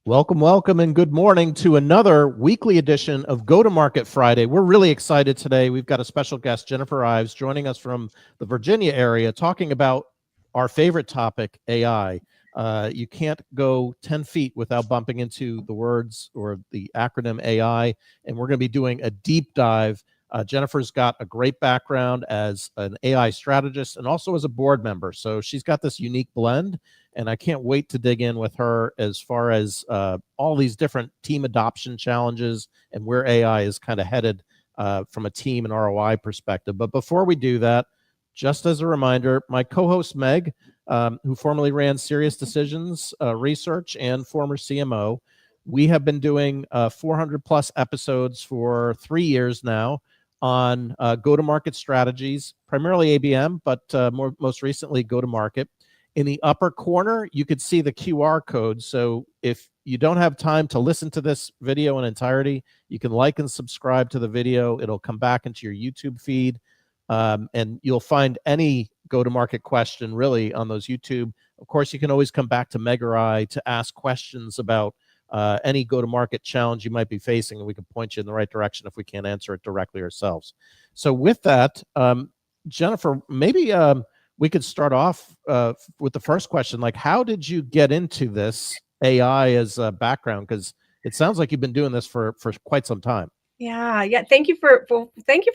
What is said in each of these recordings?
Welcome, welcome, and good morning to another weekly edition of Go to Market Friday. We're really excited today. We've got a special guest, Jennifer Ives, joining us from the Virginia area, talking about our favorite topic, AI. You can't go 10 feet without bumping into the words or the acronym AI, and we're going to be doing a deep dive. Jennifer's got a great background as an AI strategist and also as a board member. So she's got this unique blend, and I can't wait to dig in with her as far as all these different team adoption challenges and where AI is kind of headed from a team and ROI perspective. But before we do that, just as a reminder, my co-host Meg, who formerly ran Serious Decisions Research and former CMO, we have been doing 400 plus episodes for 3 years now on go-to-market strategies, primarily ABM, but most recently go-to-market. In the upper corner, you could see the QR code. So if you don't have time to listen to this video in entirety, you can like and subscribe to the video. It'll come back into your YouTube feed, and you'll find any go-to-market question really on those YouTube. Of course, you can always come back to Meg or I to ask questions about any go-to-market challenge you might be facing, and we can point you in the right direction if we can't answer it directly ourselves. So with that, Jennifer, maybe we could start off with the first question. Like, how did you get into this AI as a background? Because it sounds like you've been doing this for quite some time. Yeah. Thank you for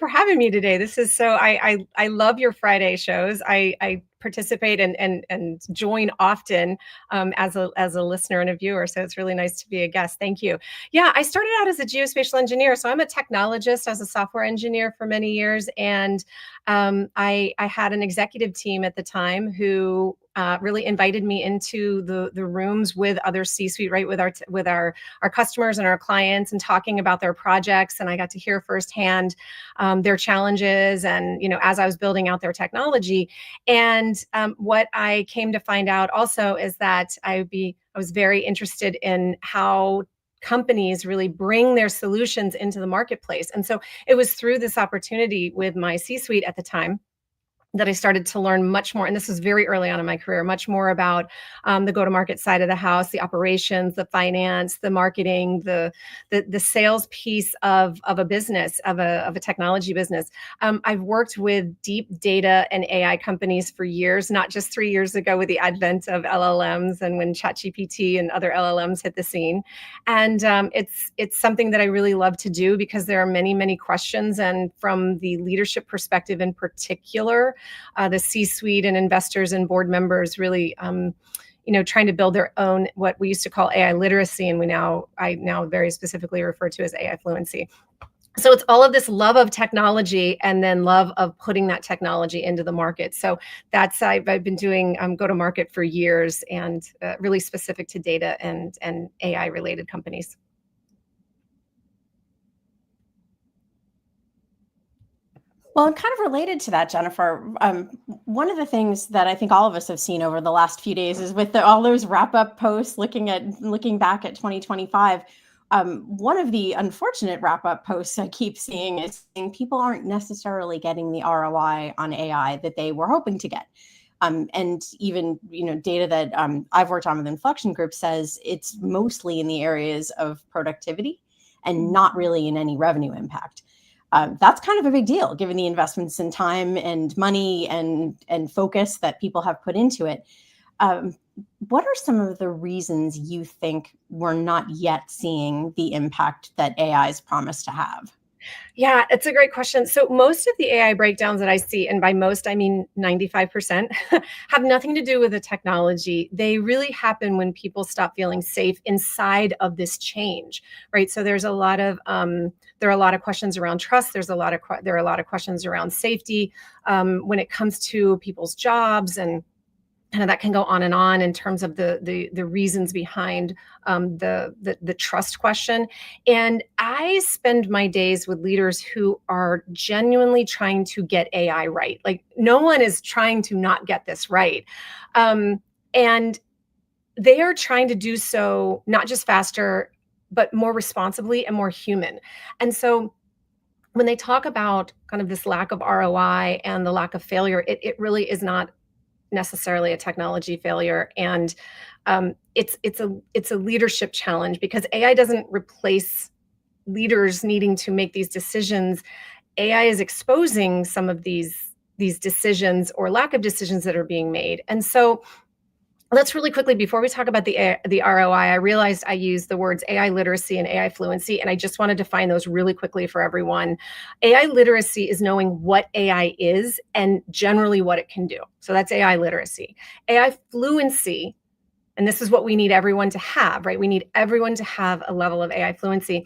having me today. This is so I love your Friday shows. I participate and join often as a listener and a viewer. So it's really nice to be a guest. Thank you. Yeah, I started out as a geospatial engineer. So I'm a technologist as a software engineer for many years, and I had an executive team at the time who really invited me into the rooms with other C-suite, right, with our customers and our clients, and talking about their projects. And I got to hear firsthand their challenges, and as I was building out their technology. And what I came to find out also is that I was very interested in how companies really bring their solutions into the marketplace. And so it was through this opportunity with my C-suite at the time that I started to learn much more, and this was very early on in my career, much more about the go-to-market side of the house, the operations, the finance, the marketing, the sales piece of a business, of a technology business. I've worked with deep data and AI companies for years, not just 3 years ago with the advent of LLMs and when ChatGPT and other LLMs hit the scene. And it's something that I really love to do because there are many questions, and from the leadership perspective in particular, the C-suite and investors and board members really, trying to build their own, what we used to call AI literacy, and I now very specifically refer to as AI fluency. So it's all of this love of technology and then love of putting that technology into the market. So I've been doing go-to-market for years, and really specific to data and AI related companies. Well, and kind of related to that, Jennifer, one of the things that I think all of us have seen over the last few days is with all those wrap-up posts looking back at 2025. One of the unfortunate wrap-up posts I keep seeing is saying people aren't necessarily getting the ROI on AI that they were hoping to get. And even data that I've worked on with Inflection Group says it's mostly in the areas of productivity and not really in any revenue impact. That's kind of a big deal, given the investments in time and money and focus that people have put into it. What are some of the reasons you think we're not yet seeing the impact that AI is promised to have? Yeah, it's a great question. So most of the AI breakdowns that I see, and by most I mean 95%, have nothing to do with the technology. They really happen when people stop feeling safe inside of this change, right? So there are a lot of questions around trust. There are a lot of questions around safety when it comes to people's jobs, and that can go on and on in terms of the reasons behind the trust question. And I spend my days with leaders who are genuinely trying to get AI right. Like, no one is trying to not get this right. And they are trying to do so not just faster, but more responsibly and more human. And so when they talk about kind of this lack of ROI and the lack of failure, it really is not necessarily a technology failure, and it's a leadership challenge, because AI doesn't replace leaders needing to make these decisions. AI is exposing some of these decisions or lack of decisions that are being made. And so let's really quickly, before we talk about the ROI, I realized I used the words AI literacy and AI fluency, and I just want to define those really quickly for everyone. AI literacy is knowing what AI is and generally what it can do. So that's AI literacy. AI fluency, and this is what we need everyone to have, right? We need everyone to have a level of AI fluency.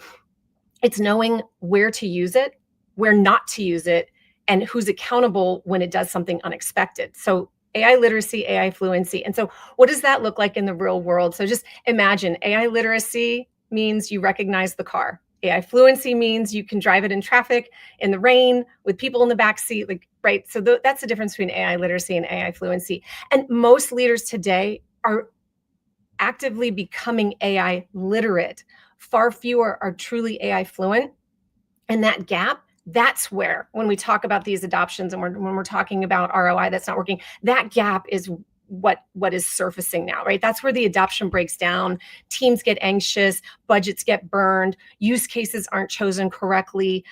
It's knowing where to use it, where not to use it, and who's accountable when it does something unexpected. So AI literacy, AI fluency. And so what does that look like in the real world? So just imagine AI literacy means you recognize the car. AI fluency means you can drive it in traffic, in the rain, with people in the back seat, like, right? So that's the difference between AI literacy and AI fluency. And most leaders today are actively becoming AI literate. Far fewer are truly AI fluent. And that gap, that's where, when we talk about these adoptions and when we're talking about ROI that's not working, that gap is what is surfacing now, right? That's where the adoption breaks down. Teams get anxious, budgets get burned, use cases aren't chosen correctly,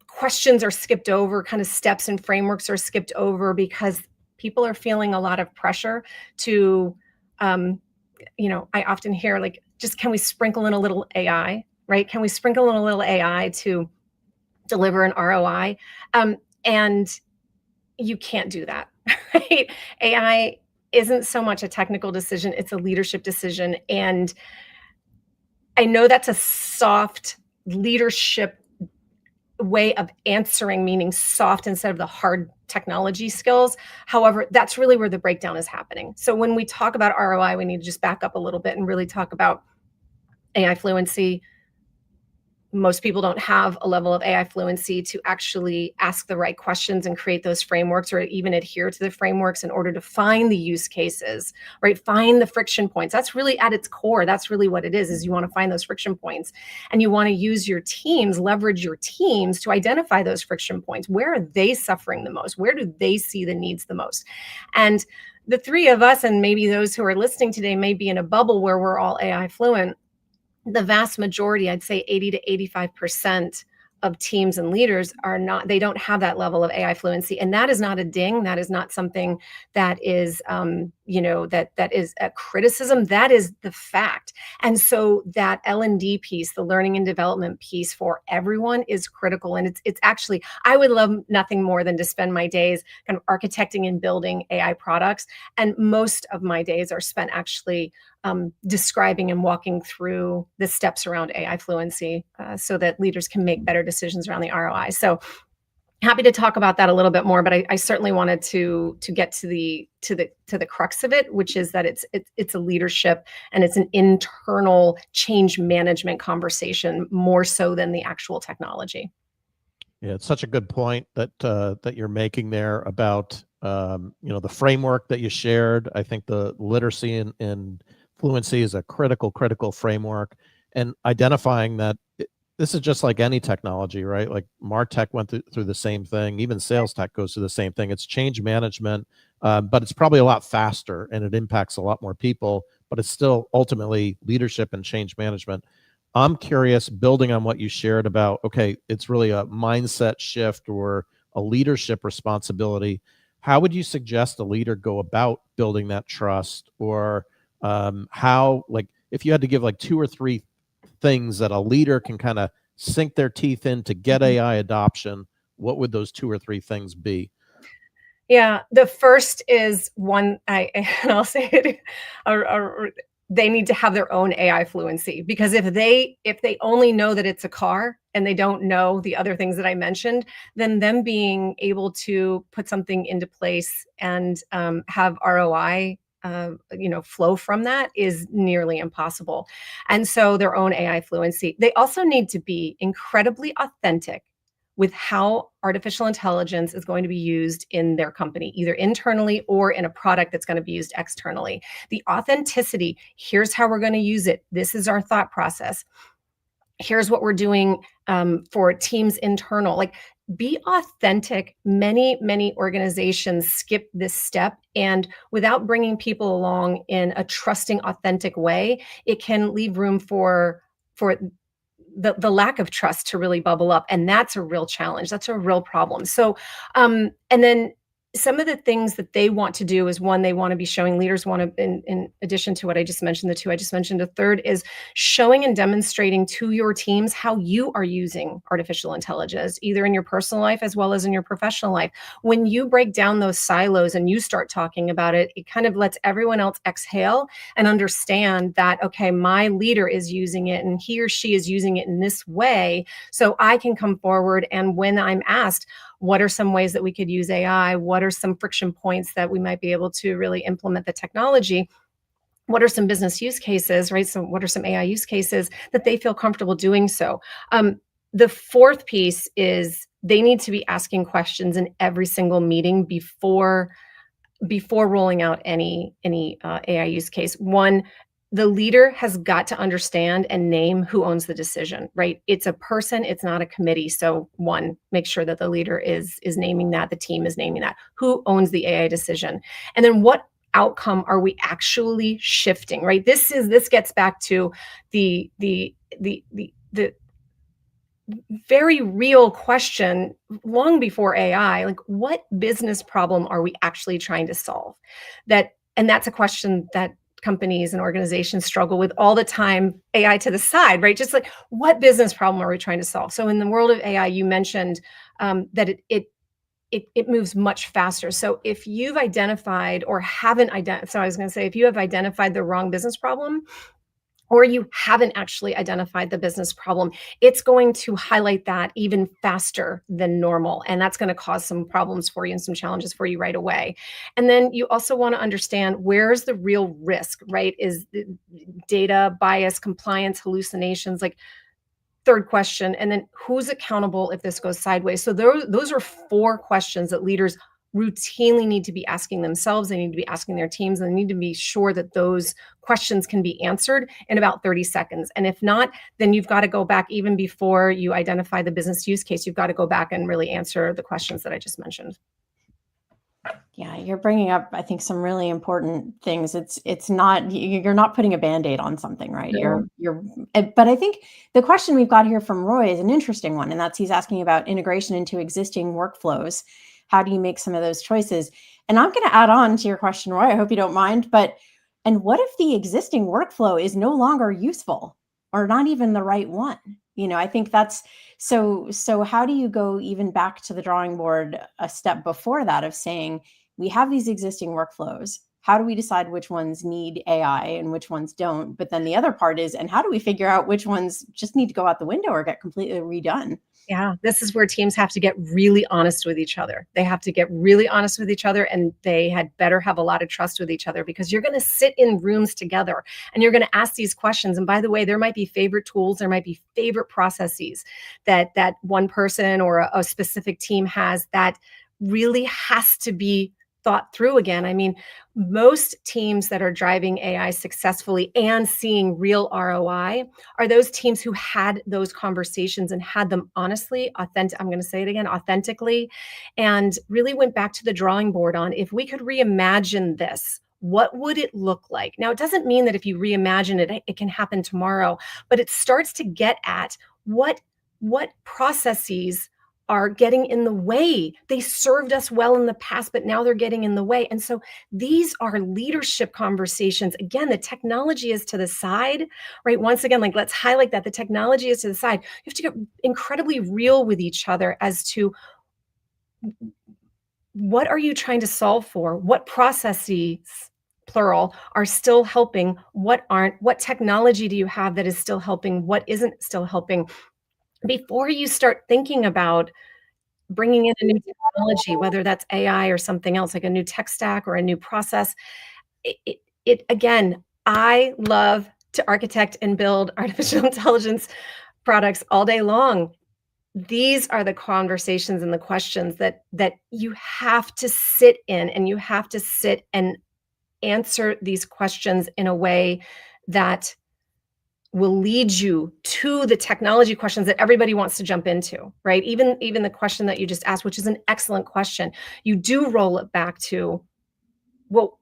questions are skipped over, kind of steps and frameworks are skipped over, because people are feeling a lot of pressure to, I often hear, like, just, can we sprinkle in a little AI, right? Can we sprinkle in a little AI to deliver an ROI? And you can't do that, right? AI isn't so much a technical decision, it's a leadership decision. And I know that's a soft leadership way of answering, meaning soft instead of the hard technology skills. However, that's really where the breakdown is happening. So when we talk about ROI, we need to just back up a little bit and really talk about AI fluency. Most people don't have a level of AI fluency to actually ask the right questions and create those frameworks, or even adhere to the frameworks in order to find the use cases, right? Find the friction points. That's really at its core. That's really what it is you want to find those friction points. And you want to use your teams, leverage your teams to identify those friction points. Where are they suffering the most? Where do they see the needs the most? And the three of us, and maybe those who are listening today, may be in a bubble where we're all AI fluent. The vast majority, I'd say 80 to 85% of teams and leaders they don't have that level of AI fluency. And that is not a ding. That is not something that is, that is a criticism. That is the fact. And so that L&D piece, the learning and development piece for everyone, is critical. And it's actually, I would love nothing more than to spend my days kind of architecting and building AI products. And most of my days are spent actually describing and walking through the steps around AI fluency, so that leaders can make better decisions around the ROI. So happy to talk about that a little bit more, but I certainly wanted to get to the crux of it, which is that it's a leadership and it's an internal change management conversation, more so than the actual technology. Yeah, it's such a good point that you're making there about the framework that you shared. I think the literacy and fluency is a critical framework, and identifying that this is just like any technology, right? Like MarTech went through the same thing. Even sales tech goes through the same thing. It's change management, but it's probably a lot faster and it impacts a lot more people, but it's still ultimately leadership and change management. I'm curious, building on what you shared about, okay, it's really a mindset shift or a leadership responsibility. How would you suggest a leader go about building that trust? Or how, like, if you had to give like 2 or 3 things that a leader can kind of sink their teeth in to get AI adoption, what would those 2 or 3 things be? Yeah, the first is and I'll say it, they need to have their own AI fluency, because if they only know that it's a car and they don't know the other things that I mentioned, then them being able to put something into place and have ROI flow from that is nearly impossible. And so their own AI fluency. They also need to be incredibly authentic with how artificial intelligence is going to be used in their company, either internally or in a product that's going to be used externally. The authenticity, here's how we're going to use it. This is our thought process. Here's what we're doing for teams internal. Like, be authentic. Many organizations skip this step, and without bringing people along in a trusting, authentic way, it can leave room for the lack of trust to really bubble up, and that's a real challenge. That's a real problem. So, and then some of the things that they want to do is, one, they want to be showing, leaders want to, in addition to what I just mentioned, the two I just mentioned, a third is showing and demonstrating to your teams how you are using artificial intelligence, either in your personal life as well as in your professional life. When you break down those silos and you start talking about it, it kind of lets everyone else exhale and understand that, okay, my leader is using it and he or she is using it in this way. So I can come forward, and when I'm asked, what are some ways that we could use AI? What are some friction points that we might be able to really implement the technology? What are some business use cases, right? So what are some AI use cases that they feel comfortable doing so? The fourth piece is they need to be asking questions in every single meeting before rolling out any AI use case. One, the leader has got to understand and name who owns the decision, right? It's a person, it's not a committee. So one, make sure that the leader is naming that, the team is naming that. Who owns the AI decision? And then what outcome are we actually shifting, right? This gets back to the very real question long before AI, like, what business problem are we actually trying to solve? And that's a question that companies and organizations struggle with all the time, AI to the side, right? Just like, what business problem are we trying to solve? So in the world of AI, you mentioned that it moves much faster. So if you've identified or haven't identified, so I was going to say, if you have identified the wrong business problem, or you haven't actually identified the business problem, it's going to highlight that even faster than normal. And that's going to cause some problems for you and some challenges for you right away. And then you also want to understand, where's the real risk, right? Is data, bias, compliance, hallucinations, like, third question. And then who's accountable if this goes sideways? So those are four questions that leaders routinely need to be asking themselves. They need to be asking their teams, and they need to be sure that those questions can be answered in about 30 seconds. And if not, then you've got to go back, even before you identify the business use case, you've got to go back and really answer the questions that I just mentioned. Yeah, you're bringing up, I think, some really important things. It's not, you're not putting a Band-Aid on something, right? No. But I think the question we've got here from Roy is an interesting one, and that's, he's asking about integration into existing workflows. How do you make some of those choices? And I'm going to add on to your question, Roy. I hope you don't mind. And what if the existing workflow is no longer useful or not even the right one? I think that's so how do you go even back to the drawing board a step before that, of saying, we have these existing workflows. How do we decide which ones need AI and which ones don't? But then the other part is, and how do we figure out which ones just need to go out the window or get completely redone? Yeah, this is where teams have to get really honest with each other. They have to get really honest with each other, and they had better have a lot of trust with each other, because you're going to sit in rooms together and you're going to ask these questions. And by the way, there might be favorite tools, there might be favorite processes that one person or a specific team has that really has to be thought through again. I mean, most teams that are driving AI successfully and seeing real ROI are those teams who had those conversations and had them honestly, I'm going to say it again, authentically, and really went back to the drawing board on, if we could reimagine this, what would it look like? Now, it doesn't mean that if you reimagine it, it can happen tomorrow, but it starts to get at what processes are getting in the way. They served us well in the past, but now they're getting in the way. And so these are leadership conversations. Again, the technology is to the side, right? Once again, like, let's highlight that the technology is to the side. You have to get incredibly real with each other as to, what are you trying to solve for? What processes, plural, are still helping? What aren't? What technology do you have that is still helping? What isn't still helping? Before you start thinking about bringing in a new technology, whether that's AI or something else, like a new tech stack or a new process, again, I love to architect and build artificial intelligence products all day long. These are the conversations and the questions that you have to sit in, and you have to sit and answer these questions in a way that will lead you to the technology questions that everybody wants to jump into, right? Even the question that you just asked, which is an excellent question, you do roll it back to, well,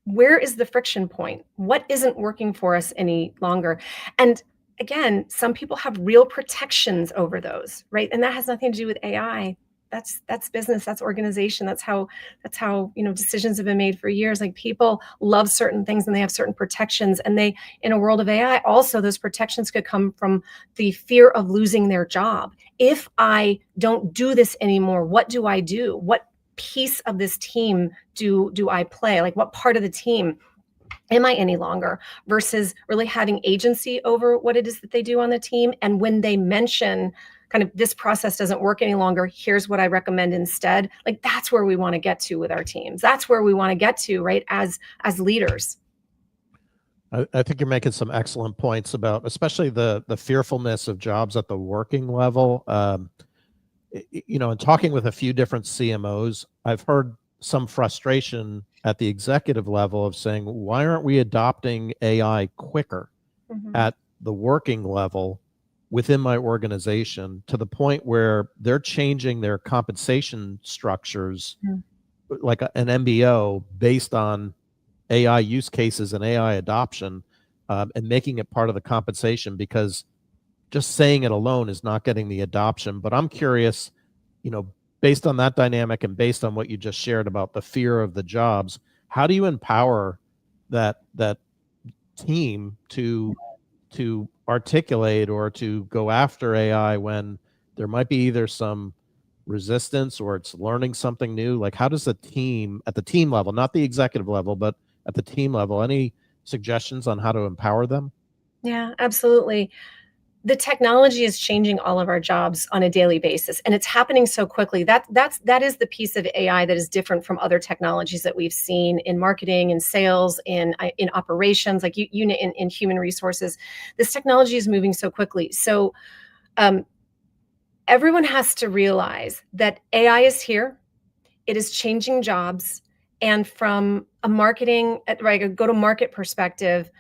where is the friction point? What isn't working for us any longer? And again, some people have real protections over those, right? And that has nothing to do with AI. That's business, that's organization, that's how decisions have been made for years. Like, people love certain things and they have certain protections, and they, in a world of AI, also those protections could come from the fear of losing their job. If I don't do this anymore, what do I do? What piece of this team do I play? Like, what part of the team am I any longer? Versus really having agency over what it is that they do on the team. And when they mention kind of, this process doesn't work any longer, here's what I recommend instead. Like, that's where we want to get to with our teams. That's where we want to get to, right? As leaders. I think you're making some excellent points about, especially the fearfulness of jobs at the working level. In talking with a few different CMOs, I've heard some frustration at the executive level of saying, why aren't we adopting AI quicker at the working level within my organization, to the point where they're changing their compensation structures, like an MBO, based on AI use cases and AI adoption, and making it part of the compensation, because just saying it alone is not getting the adoption. But I'm curious, based on that dynamic and based on what you just shared about the fear of the jobs, how do you empower that team to articulate or to go after AI when there might be either some resistance or it's learning something new? Like, how does the team, at the team level, not the executive level, but at the team level, any suggestions on how to empower them? Yeah, absolutely. The technology is changing all of our jobs on a daily basis, and it's happening so quickly. That is the piece of AI that is different from other technologies that we've seen in marketing and sales, in operations, like in human resources. This technology is moving so quickly. So everyone has to realize that AI is here. It is changing jobs, and from a marketing, right, a go-to-market perspective,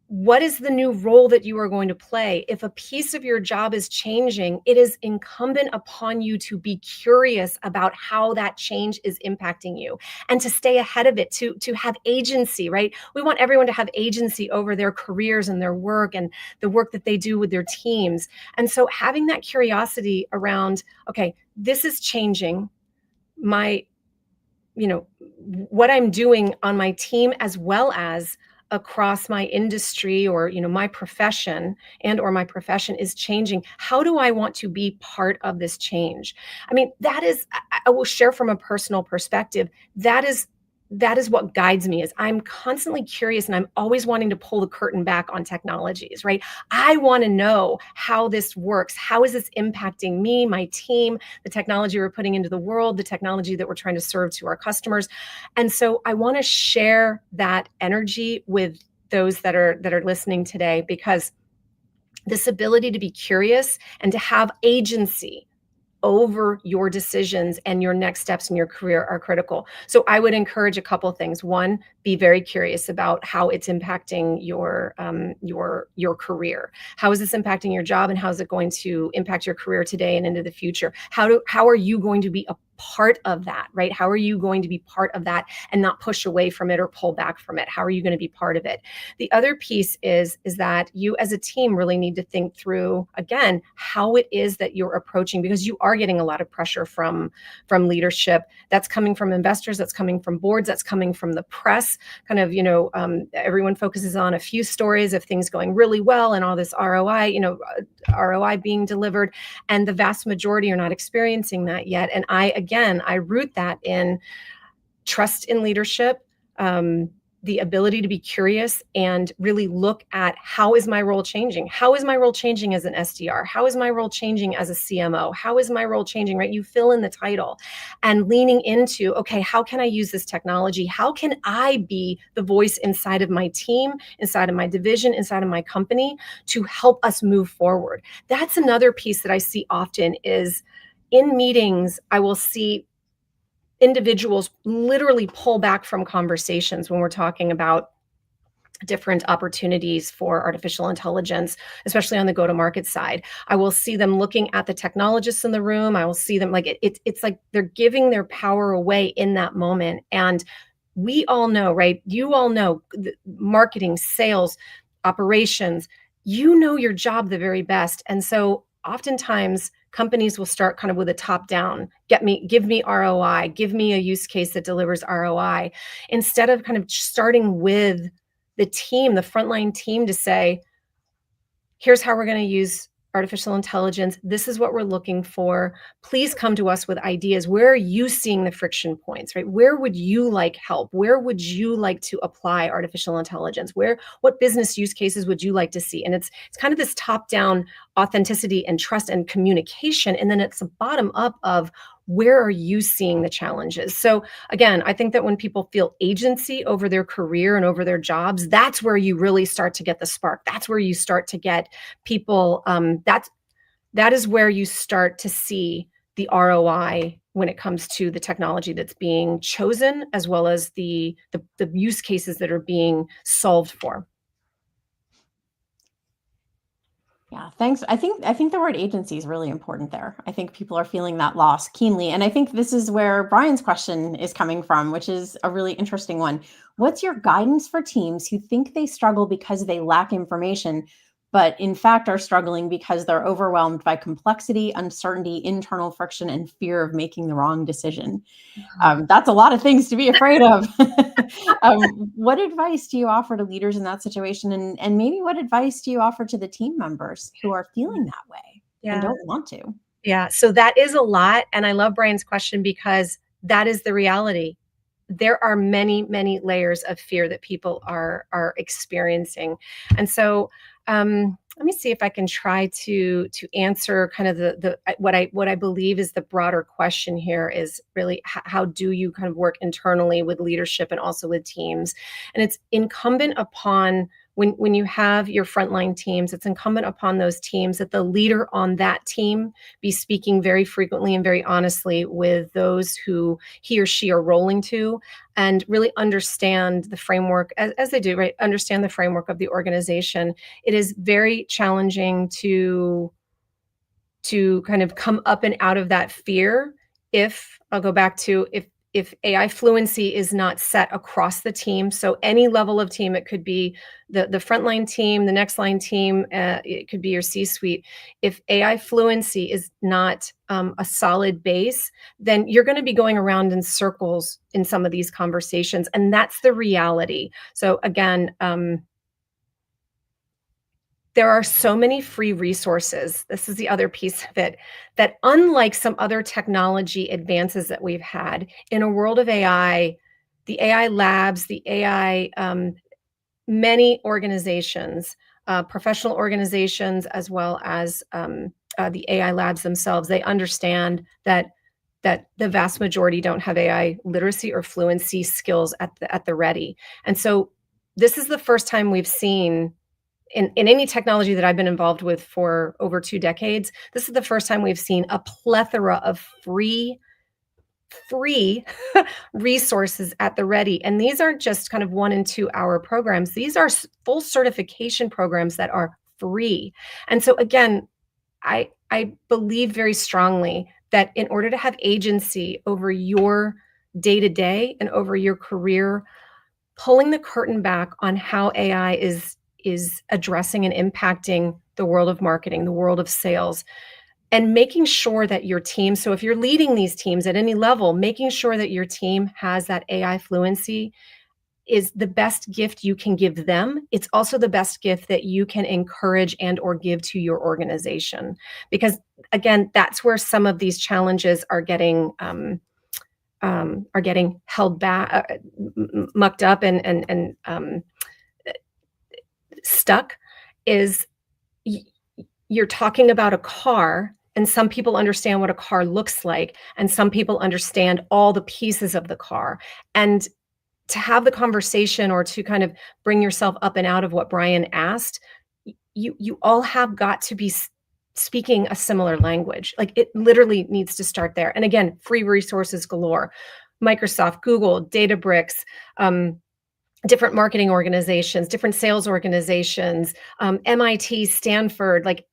what is the new role that you are going to play? If a piece of your job is changing, it is incumbent upon you to be curious about how that change is impacting you, and to stay ahead of it, to have agency, right? We want everyone to have agency over their careers and their work and the work that they do with their teams. And so having that curiosity around, okay, this is changing what I'm doing on my team, as well as across my industry, or my profession, or my profession is changing. How do I want to be part of this change? I mean, I will share from a personal perspective, that is what guides me. Is I'm constantly curious, and I'm always wanting to pull the curtain back on technologies, right? I want to know how this works. How is this impacting me, my team, the technology we're putting into the world, the technology that we're trying to serve to our customers? And so I want to share that energy with those that are listening today, because this ability to be curious and to have agency over your decisions and your next steps in your career are critical. So I would encourage a couple of things. One, be very curious about how it's impacting your career. How is this impacting your job, and how is it going to impact your career today and into the future? How are you going to be a part of that, right? How are you going to be part of that and not push away from it or pull back from it? How are you going to be part of it? The other piece is that you as a team really need to think through, again, how it is that you're approaching, because you are getting a lot of pressure from leadership. That's coming from investors, that's coming from boards, that's coming from the press. Kind of, everyone focuses on a few stories of things going really well and all this ROI being delivered, and the vast majority are not experiencing that yet. And I root that in trust in leadership, the ability to be curious and really look at, how is my role changing? How is my role changing as an SDR? How is my role changing as a CMO? How is my role changing, right? You fill in the title, and leaning into, okay, how can I use this technology? How can I be the voice inside of my team, inside of my division, inside of my company, to help us move forward? That's another piece that I see often. Is in meetings, I will see individuals literally pull back from conversations when we're talking about different opportunities for artificial intelligence, especially on the go-to-market side. I will see them looking at the technologists in the room. I will see them like it's like they're giving their power away in that moment. And we all know, right? You all know marketing, sales, operations, you know your job the very best. And so oftentimes companies will start kind of with a top down, give me ROI, give me a use case that delivers ROI, instead of kind of starting with the team, the frontline team, to say, here's how we're going to use artificial intelligence. This is what we're looking for. Please come to us with ideas. Where are you seeing the friction points, right? Where would you like help? Where would you like to apply artificial intelligence? What business use cases would you like to see? And it's kind of this top-down authenticity and trust and communication. And then it's a bottom up of, where are you seeing the challenges? So again, I think that when people feel agency over their career and over their jobs, that's where you really start to get the spark. That's where you start to get people, that is where you start to see the ROI when it comes to the technology that's being chosen, as well as the use cases that are being solved for. Yeah, thanks. I think the word agency is really important there. I think people are feeling that loss keenly. And I think this is where Brian's question is coming from, which is a really interesting one. What's your guidance for teams who think they struggle because they lack information, but in fact are struggling because they're overwhelmed by complexity, uncertainty, internal friction, and fear of making the wrong decision? That's a lot of things to be afraid of. What advice do you offer to leaders in that situation? And maybe what advice do you offer to the team members who are feeling that way and don't want to? Yeah, so that is a lot. And I love Brian's question because that is the reality. There are many, many layers of fear that people are experiencing. And so let me see if I can try to answer kind of what I believe is the broader question here is really how do you kind of work internally with leadership and also with teams? And it's incumbent upon, when you have your frontline teams, it's incumbent upon those teams that the leader on that team be speaking very frequently and very honestly with those who he or she are rolling to, and really understand the framework as they do, right? Understand the framework of the organization. It is very challenging to kind of come up and out of that fear if, I'll go back to, if AI fluency is not set across the team. So any level of team, it could be the frontline team, the next line team, it could be your C-suite. If AI fluency is not a solid base, then you're going to be going around in circles in some of these conversations. And that's the reality. So again, there are so many free resources. This is the other piece of it, that unlike some other technology advances that we've had in a world of AI, the AI labs, the AI, many organizations, professional organizations, as well as the AI labs themselves, they understand that the vast majority don't have AI literacy or fluency skills at the ready. And so this is the first time we've seen, in any technology that I've been involved with for over 2 decades, this is the first time we've seen a plethora of free resources at the ready. And these aren't just kind of 1 and 2 hour programs. These are full certification programs that are free. And so again, I believe very strongly that in order to have agency over your day-to-day and over your career, pulling the curtain back on how AI is addressing and impacting the world of marketing, the world of sales, and making sure that your team, so if you're leading these teams at any level, making sure that your team has that AI fluency is the best gift you can give them. It's also the best gift that you can encourage and or give to your organization. Because again, that's where some of these challenges are getting held back, mucked up and stuck, is you're talking about a car, and some people understand what a car looks like, and some people understand all the pieces of the car. And to have the conversation, or to kind of bring yourself up and out of what Brian asked, you all have got to be speaking a similar language. Like, it literally needs to start there. And again, free resources galore. Microsoft, Google, Databricks, different marketing organizations, different sales organizations, MIT, Stanford, like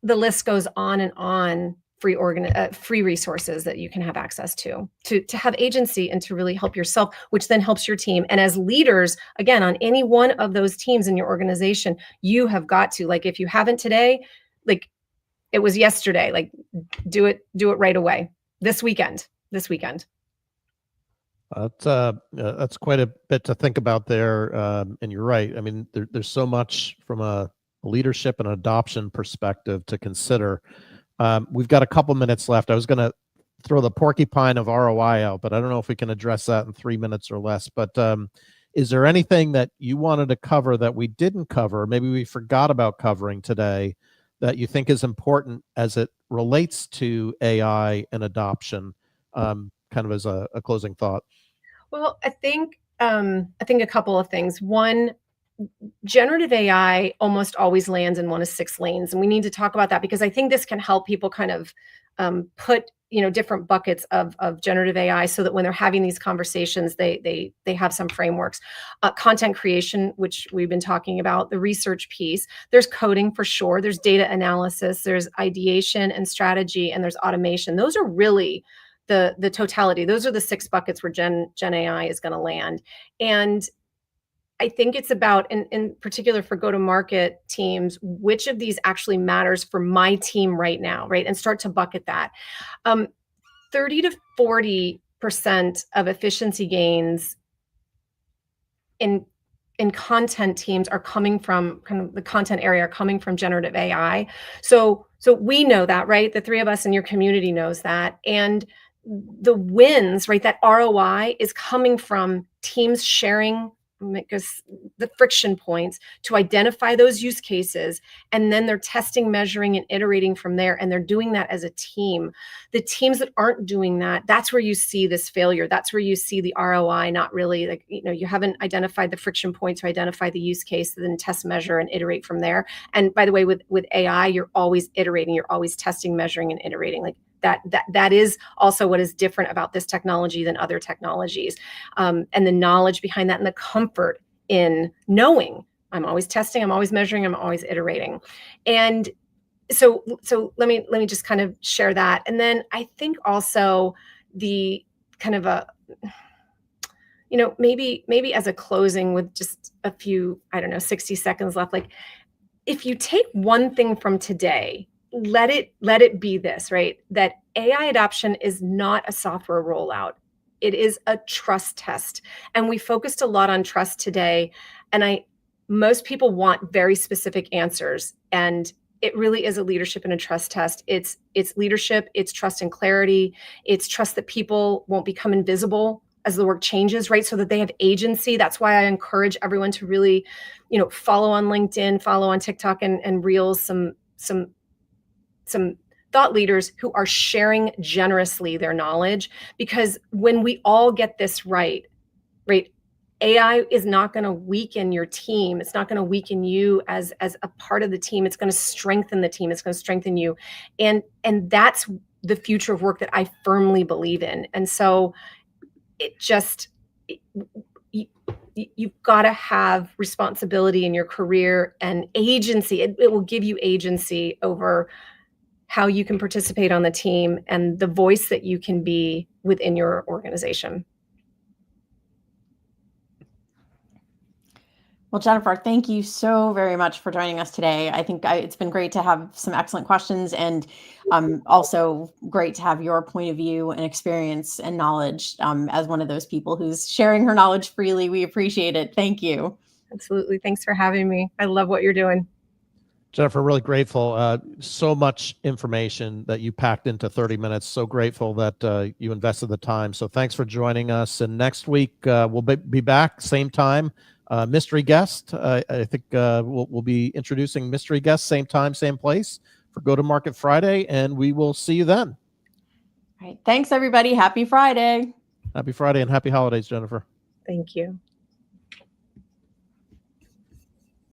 the list goes on and on. Free resources that you can have access to have agency and to really help yourself, which then helps your team. And as leaders, again, on any one of those teams in your organization, you have got to, like, if you haven't today, like it was yesterday, like do it right away. This weekend. That's quite a bit to think about there, and you're right. I mean, there's so much from a leadership and adoption perspective to consider. We've got a couple minutes left. I was going to throw the porcupine of ROI out, but I don't know if we can address that in 3 minutes or less. But is there anything that you wanted to cover that we didn't cover, maybe we forgot about covering today, that you think is important as it relates to AI and adoption, kind of as a closing thought? Well, I think a couple of things. One, generative AI almost always lands in one of 6 lanes, and we need to talk about that because I think this can help people kind of put different buckets of generative AI so that when they're having these conversations, they have some frameworks. Content creation, which we've been talking about, the research piece. There's coding for sure. There's data analysis. There's ideation and strategy, and there's automation. Those are really the totality. Those are the 6 buckets where Gen AI is going to land. And I think it's about, in particular for go-to-market teams, which of these actually matters for my team right now, right? And start to bucket that. 30 to 40% of efficiency gains in content teams are coming from kind of the content area, are coming from generative AI. So we know that, right? The 3 of us in your community knows that. And the wins, right? That ROI is coming from teams sharing because the friction points to identify those use cases, and then they're testing, measuring, and iterating from there, and they're doing that as a team. The teams that aren't doing that, that's where you see this failure. That's where you see the ROI not really, like, you haven't identified the friction points to identify the use case, then test, measure, and iterate from there. And by the way, with AI, you're always iterating, you're always testing, measuring, and iterating. Like that is also what is different about this technology than other technologies, and the knowledge behind that and the comfort in knowing I'm always testing, I'm always measuring, I'm always iterating. And so let me just kind of share that. And then I think also the kind of a, maybe as a closing with just a few, 60 seconds left, like if you take one thing from today, let it be this, right? That AI adoption is not a software rollout. It is a trust test. And we focused a lot on trust today. And most people want very specific answers. And it really is a leadership and a trust test. It's leadership, it's trust and clarity, it's trust that people won't become invisible as the work changes, right? So that they have agency. That's why I encourage everyone to really, follow on LinkedIn, follow on TikTok and Reels, some thought leaders who are sharing generously their knowledge, because when we all get this right, AI is not going to weaken your team. It's not going to weaken you as a part of the team. It's going to strengthen the team. It's going to strengthen you. And that's the future of work that I firmly believe in. And so you've got to have responsibility in your career and agency. It will give you agency over how you can participate on the team and the voice that you can be within your organization. Well, Jennifer, thank you so very much for joining us today. I think it's been great to have some excellent questions, and also great to have your point of view and experience and knowledge as one of those people who's sharing her knowledge freely. We appreciate it. Thank you. Absolutely. Thanks for having me. I love what you're doing. Jennifer, really grateful. So much information that you packed into 30 minutes. So grateful that you invested the time. So thanks for joining us. And next week, we'll be back, same time. Mystery guest. I think we'll be introducing mystery guests, same time, same place for Go to Market Friday. And we will see you then. All right. Thanks, everybody. Happy Friday. Happy Friday and happy holidays, Jennifer. Thank you.